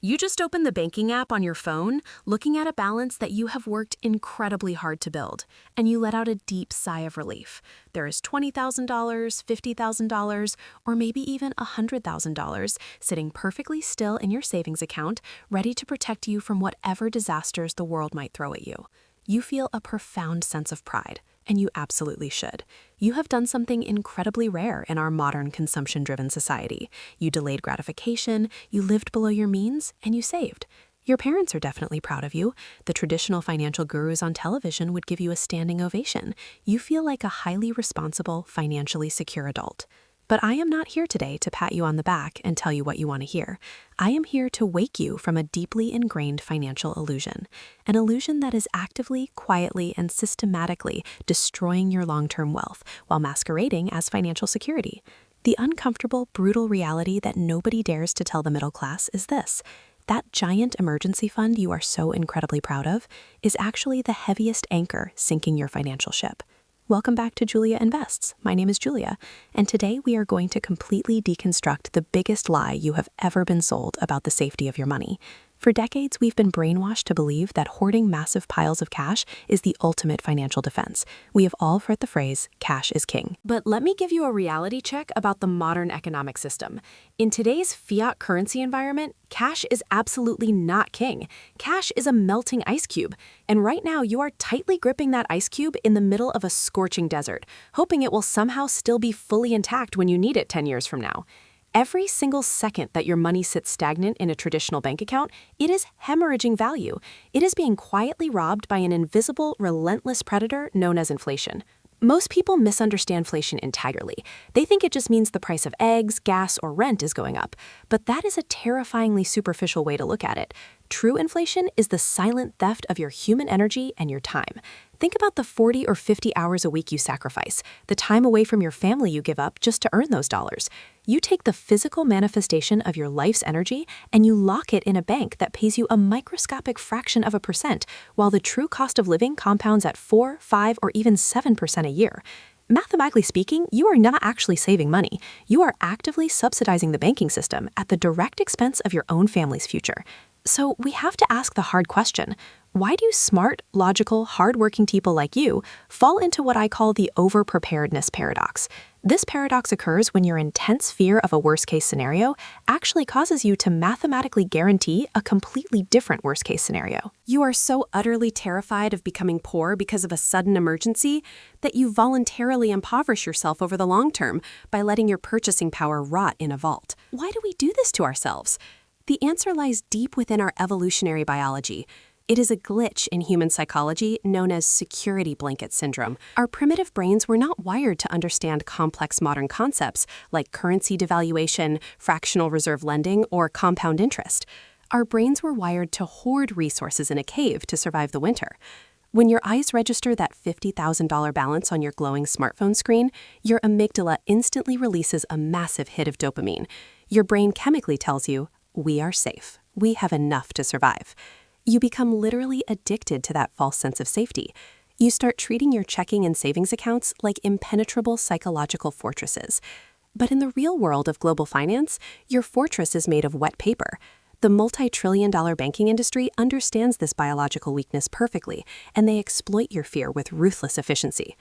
You just open the banking app on your phone, looking at a balance that you have worked incredibly hard to build, and you let out a deep sigh of relief. There is $20,000, $50,000, or maybe even $100,000 sitting perfectly still in your savings account, ready to protect you from whatever disasters the world might throw at you. You feel a profound sense of pride, and you absolutely should. You have done something incredibly rare in our modern consumption-driven society. You delayed gratification, you lived below your means, and you saved. Your parents are definitely proud of you. The traditional financial gurus on television would give you a standing ovation. You feel like a highly responsible, financially secure adult. But I am not here today to pat you on the back and tell you what you want to hear. I am here to wake you from a deeply ingrained financial illusion, an illusion that is actively, quietly, and systematically destroying your long-term wealth while masquerading as financial security. The uncomfortable, brutal reality that nobody dares to tell the middle class is this: that giant emergency fund you are so incredibly proud of is actually the heaviest anchor sinking your financial ship. Welcome back to Julia Invests. My name is Julia, and today we are going to completely deconstruct the biggest lie you have ever been sold about the safety of your money. For decades, we've been brainwashed to believe that hoarding massive piles of cash is the ultimate financial defense. We have all heard the phrase, cash is king. But let me give you a reality check about the modern economic system. In today's fiat currency environment, cash is absolutely not king. Cash is a melting ice cube. And right now, you are tightly gripping that ice cube in the middle of a scorching desert, hoping it will somehow still be fully intact when you need it 10 years from now. Every single second that your money sits stagnant in a traditional bank account, it is hemorrhaging value. It is being quietly robbed by an invisible, relentless predator known as inflation. Most people misunderstand inflation entirely. They think it just means the price of eggs, gas, or rent is going up. But that is a terrifyingly superficial way to look at it. True inflation is the silent theft of your human energy and your time. Think about the 40 or 50 hours a week you sacrifice, the time away from your family you give up just to earn those dollars. You take the physical manifestation of your life's energy and you lock it in a bank that pays you a microscopic fraction of a percent, while the true cost of living compounds at 4, 5, or even 7% a year. Mathematically speaking, you are not actually saving money. You are actively subsidizing the banking system at the direct expense of your own family's future. So we have to ask the hard question: why do smart, logical, hardworking people like you fall into what I call the over-preparedness paradox? This paradox occurs when your intense fear of a worst-case scenario actually causes you to mathematically guarantee a completely different worst-case scenario. You are so utterly terrified of becoming poor because of a sudden emergency that you voluntarily impoverish yourself over the long term by letting your purchasing power rot in a vault. Why do we do this to ourselves? The answer lies deep within our evolutionary biology. It is a glitch in human psychology known as security blanket syndrome. Our primitive brains were not wired to understand complex modern concepts like currency devaluation, fractional reserve lending, or compound interest. Our brains were wired to hoard resources in a cave to survive the winter. When your eyes register that $50,000 balance on your glowing smartphone screen, your amygdala instantly releases a massive hit of dopamine. Your brain chemically tells you, we are safe. We have enough to survive. You become literally addicted to that false sense of safety. You start treating your checking and savings accounts like impenetrable psychological fortresses. But in the real world of global finance, your fortress is made of wet paper. The multi-trillion-dollar banking industry understands this biological weakness perfectly, and they exploit your fear with ruthless efficiency.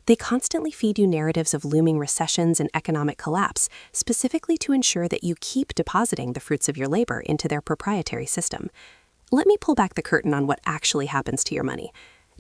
They constantly feed you narratives of looming recessions and economic collapse, specifically to ensure that you keep depositing the fruits of your labor into their proprietary system. Let me pull back the curtain on what actually happens to your money.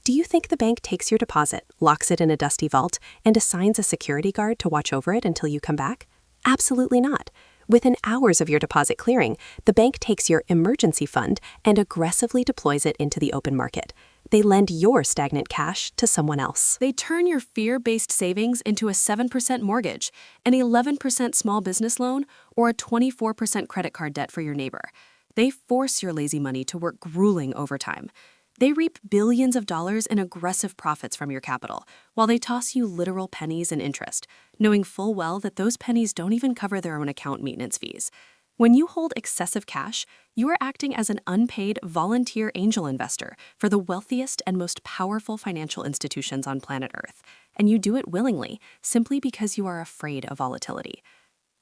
Do you think the bank takes your deposit, locks it in a dusty vault, and assigns a security guard to watch over it until you come back? Absolutely not. Within hours of your deposit clearing, the bank takes your emergency fund and aggressively deploys it into the open market. They lend your stagnant cash to someone else. They turn your fear-based savings into a 7% mortgage, an 11% small business loan, or a 24% credit card debt for your neighbor. They force your lazy money to work grueling overtime. They reap billions of dollars in aggressive profits from your capital, while they toss you literal pennies in interest, knowing full well that those pennies don't even cover their own account maintenance fees. When you hold excessive cash, you are acting as an unpaid volunteer angel investor for the wealthiest and most powerful financial institutions on planet Earth, and you do it willingly, simply because you are afraid of volatility.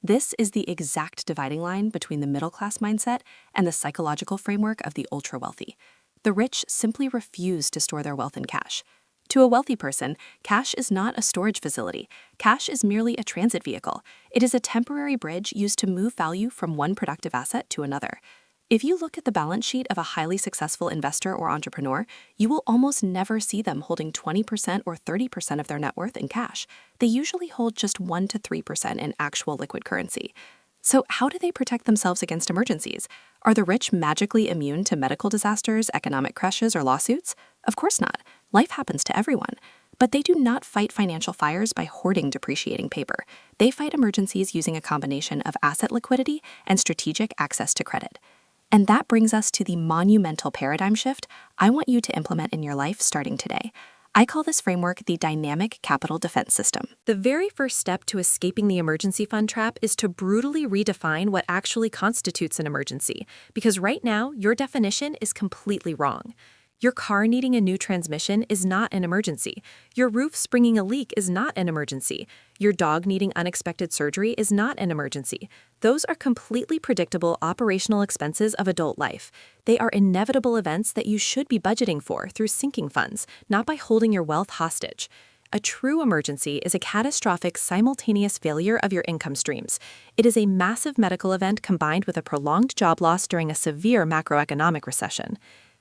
This is the exact dividing line between the middle-class mindset and the psychological framework of the ultra-wealthy. The rich simply refuse to store their wealth in cash. To a wealthy person, cash is not a storage facility. Cash is merely a transit vehicle. It is a temporary bridge used to move value from one productive asset to another. If you look at the balance sheet of a highly successful investor or entrepreneur, you will almost never see them holding 20% or 30% of their net worth in cash. They usually hold just 1 to 3% in actual liquid currency. So how do they protect themselves against emergencies? Are the rich magically immune to medical disasters, economic crashes, or lawsuits? Of course not. Life happens to everyone. But they do not fight financial fires by hoarding depreciating paper. They fight emergencies using a combination of asset liquidity and strategic access to credit. And that brings us to the monumental paradigm shift I want you to implement in your life starting today. I call this framework the Dynamic Capital Defense System. The very first step to escaping the emergency fund trap is to brutally redefine what actually constitutes an emergency, because right now, your definition is completely wrong. Your car needing a new transmission is not an emergency. Your roof springing a leak is not an emergency. Your dog needing unexpected surgery is not an emergency. Those are completely predictable operational expenses of adult life. They are inevitable events that you should be budgeting for through sinking funds, not by holding your wealth hostage. A true emergency is a catastrophic simultaneous failure of your income streams. It is a massive medical event combined with a prolonged job loss during a severe macroeconomic recession.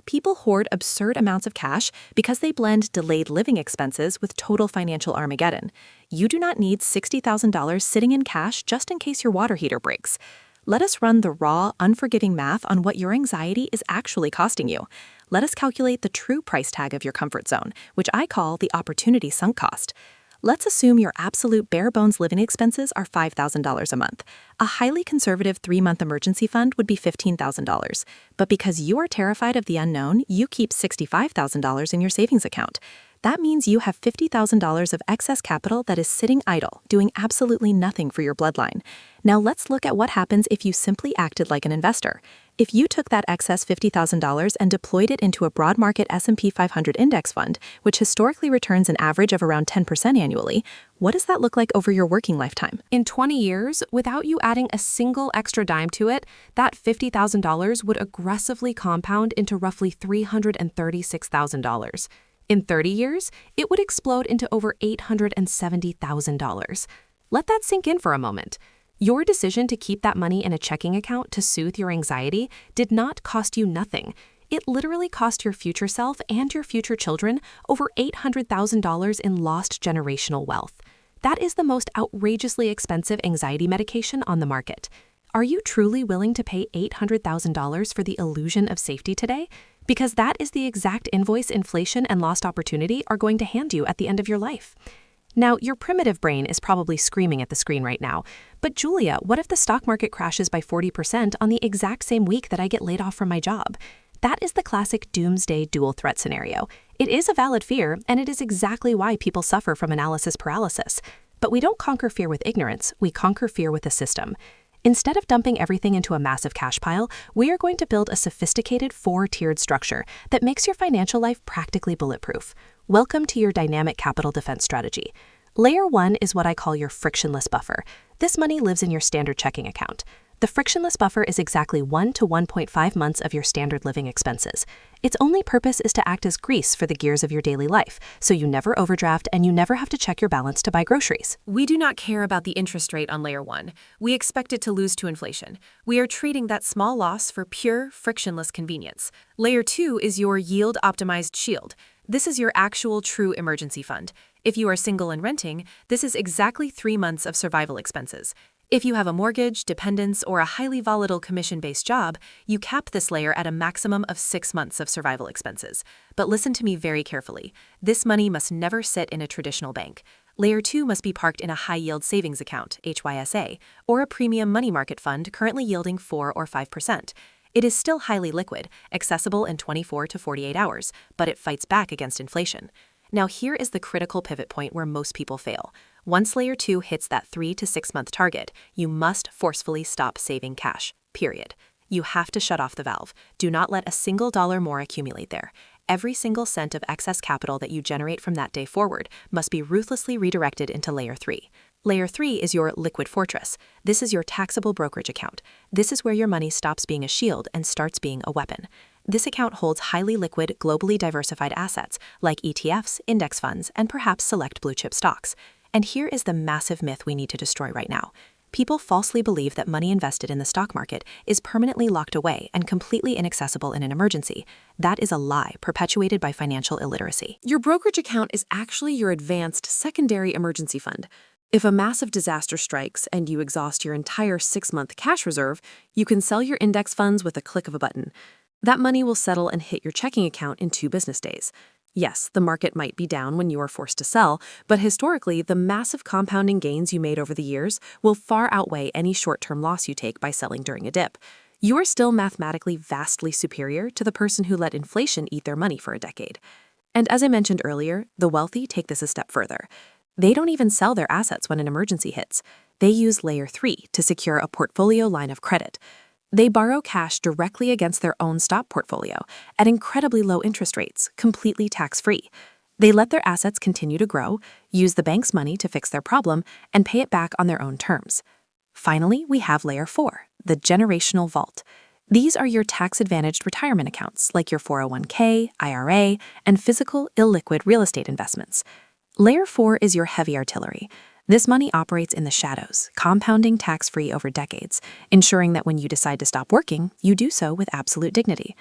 People hoard absurd amounts of cash because they blend delayed living expenses with total financial Armageddon. You do not need $60,000 sitting in cash just in case your water heater breaks. Let us run the raw, unforgiving math on what your anxiety is actually costing you. Let us calculate the true price tag of your comfort zone, which I call the opportunity sunk cost. Let's assume your absolute bare-bones living expenses are $5,000 a month. A highly conservative 3-month emergency fund would be $15,000. But because you are terrified of the unknown, you keep $65,000 in your savings account. That means you have $50,000 of excess capital that is sitting idle, doing absolutely nothing for your bloodline. Now let's look at what happens if you simply acted like an investor. If you took that excess $50,000 and deployed it into a broad market S&P 500 index fund, which historically returns an average of around 10% annually, what does that look like over your working lifetime? In 20 years, without you adding a single extra dime to it, that $50,000 would aggressively compound into roughly $336,000. In 30 years, it would explode into over $870,000. Let that sink in for a moment. Your decision to keep that money in a checking account to soothe your anxiety did not cost you nothing. It literally cost your future self and your future children over $800,000 in lost generational wealth. That is the most outrageously expensive anxiety medication on the market. Are you truly willing to pay $800,000 for the illusion of safety today? Because that is the exact invoice inflation and lost opportunity are going to hand you at the end of your life. Now, your primitive brain is probably screaming at the screen right now. But Julia, what if the stock market crashes by 40% on the exact same week that I get laid off from my job? That is the classic doomsday dual threat scenario. It is a valid fear, and it is exactly why people suffer from analysis paralysis. But we don't conquer fear with ignorance, we conquer fear with a system. Instead of dumping everything into a massive cash pile, we are going to build a sophisticated 4-tiered structure that makes your financial life practically bulletproof. Welcome to your dynamic capital defense strategy. Layer 1 is what I call your frictionless buffer. This money lives in your standard checking account. The frictionless buffer is exactly 1 to 1.5 months of your standard living expenses. Its only purpose is to act as grease for the gears of your daily life, so you never overdraft and you never have to check your balance to buy groceries. We do not care about the interest rate on Layer 1. We expect it to lose to inflation. We are treating that small loss for pure, frictionless convenience. Layer 2 is your yield-optimized shield. This is your actual true emergency fund. If you are single and renting, this is exactly 3 months of survival expenses. If you have a mortgage, dependents, or a highly volatile commission-based job, you cap this layer at a maximum of 6 months of survival expenses. But listen to me very carefully. This money must never sit in a traditional bank. Layer 2 must be parked in a high-yield savings account, HYSA, or a premium money market fund currently yielding 4 or 5%. It is still highly liquid, accessible in 24 to 48 hours, but it fights back against inflation. Now here is the critical pivot point where most people fail. Once Layer 2 hits that 3 to 6 month target, you must forcefully stop saving cash, period. You have to shut off the valve. Do not let a single dollar more accumulate there. Every single cent of excess capital that you generate from that day forward must be ruthlessly redirected into Layer 3. Layer 3 is your liquid fortress. This is your taxable brokerage account. This is where your money stops being a shield and starts being a weapon. This account holds highly liquid, globally diversified assets like ETFs, index funds, and perhaps select blue-chip stocks. And here is the massive myth we need to destroy right now. People falsely believe that money invested in the stock market is permanently locked away and completely inaccessible in an emergency. That is a lie perpetuated by financial illiteracy. Your brokerage account is actually your advanced secondary emergency fund. If a massive disaster strikes and you exhaust your entire 6-month cash reserve, you can sell your index funds with a click of a button. That money will settle and hit your checking account in 2 business days. Yes, the market might be down when you are forced to sell, but historically, the massive compounding gains you made over the years will far outweigh any short-term loss you take by selling during a dip. You are still mathematically vastly superior to the person who let inflation eat their money for a decade. And as I mentioned earlier, the wealthy take this a step further. They don't even sell their assets when an emergency hits. They use Layer 3 to secure a portfolio line of credit. They borrow cash directly against their own stock portfolio at incredibly low interest rates, completely tax-free. They let their assets continue to grow, use the bank's money to fix their problem, and pay it back on their own terms. Finally, we have Layer 4, the generational vault. These are your tax-advantaged retirement accounts like your 401k, IRA, and physical, illiquid real estate investments. Layer 4 is your heavy artillery. This money operates in the shadows, compounding tax-free over decades, ensuring that when you decide to stop working, you do so with absolute dignity.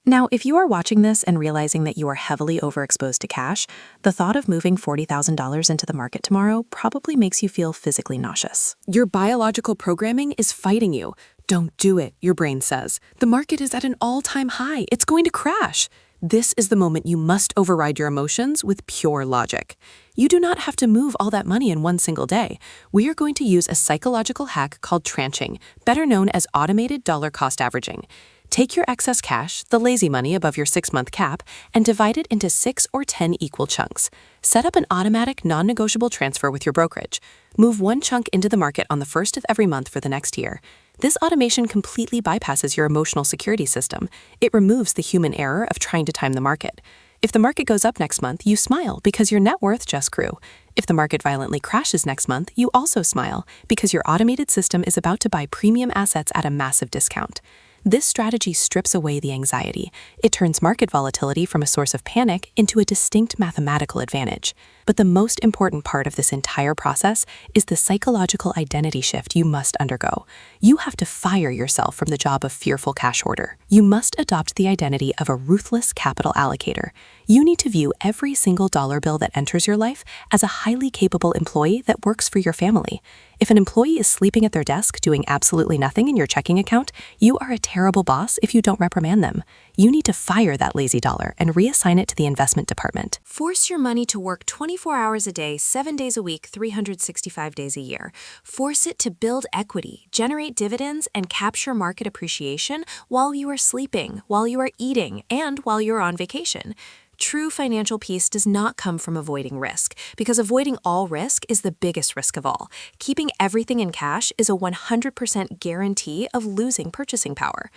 Now, if you are watching this and realizing that you are heavily overexposed to cash, the thought of moving $40,000 into the market tomorrow probably makes you feel physically nauseous. Your biological programming is fighting you. Don't do it, your brain says. The market is at an all-time high. It's going to crash. This is the moment you must override your emotions with pure logic. You do not have to move all that money in one single day. We are going to use a psychological hack called tranching, better known as automated dollar cost averaging. Take your excess cash, the lazy money above your 6-month cap, and divide it into 6 or 10 equal chunks. Set up an automatic, non-negotiable transfer with your brokerage. Move one chunk into the market on the 1st of every month for the next year. This automation completely bypasses your emotional security system. It removes the human error of trying to time the market. If the market goes up next month, you smile because your net worth just grew. If the market violently crashes next month, you also smile because your automated system is about to buy premium assets at a massive discount. This strategy strips away the anxiety. It turns market volatility from a source of panic into a distinct mathematical advantage. But the most important part of this entire process is the psychological identity shift you must undergo. You have to fire yourself from the job of fearful cash hoarder. You must adopt the identity of a ruthless capital allocator. You need to view every single dollar bill that enters your life as a highly capable employee that works for your family. If an employee is sleeping at their desk doing absolutely nothing in your checking account, you are a terrible boss if you don't reprimand them. You need to fire that lazy dollar and reassign it to the investment department. Force your money to work 24 hours a day, 7 days a week, 365 days a year. Force it to build equity, generate dividends, and capture market appreciation while you are sleeping, while you are eating, and while you're on vacation. True financial peace does not come from avoiding risk, because avoiding all risk is the biggest risk of all. Keeping everything in cash is a 100% guarantee of losing purchasing power.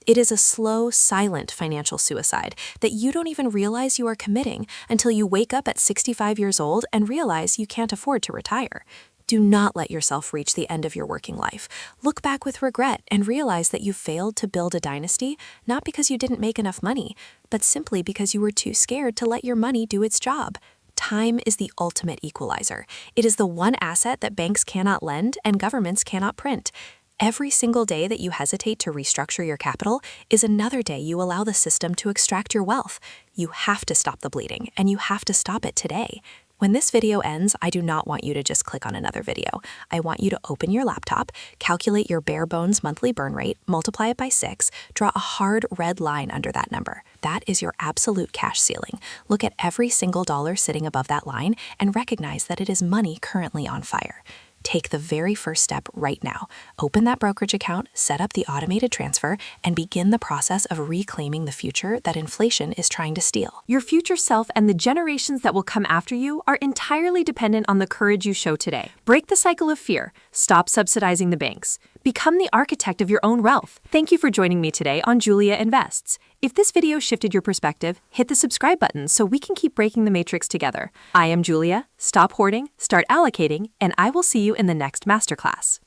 It is a slow, silent financial suicide that you don't even realize you are committing until you wake up at 65 years old and realize you can't afford to retire. Do not let yourself reach the end of your working life. Look back with regret and realize that you failed to build a dynasty, not because you didn't make enough money, but simply because you were too scared to let your money do its job. Time is the ultimate equalizer. It is the one asset that banks cannot lend and governments cannot print. Every single day that you hesitate to restructure your capital is another day you allow the system to extract your wealth. You have to stop the bleeding, and you have to stop it today. When this video ends, I do not want you to just click on another video. I want you to open your laptop, calculate your bare bones monthly burn rate, multiply it by 6, draw a hard red line under that number. That is your absolute cash ceiling. Look at every single dollar sitting above that line and recognize that it is money currently on fire. Take the very first step right now. Open that brokerage account, set up the automated transfer, and begin the process of reclaiming the future that inflation is trying to steal. Your future self and the generations that will come after you are entirely dependent on the courage you show today. Break the cycle of fear. Stop subsidizing the banks. Become the architect of your own wealth. Thank you for joining me today on Julia Invests. If this video shifted your perspective, hit the subscribe button so we can keep breaking the matrix together. I am Julia. Stop hoarding, start allocating, and I will see you in the next masterclass.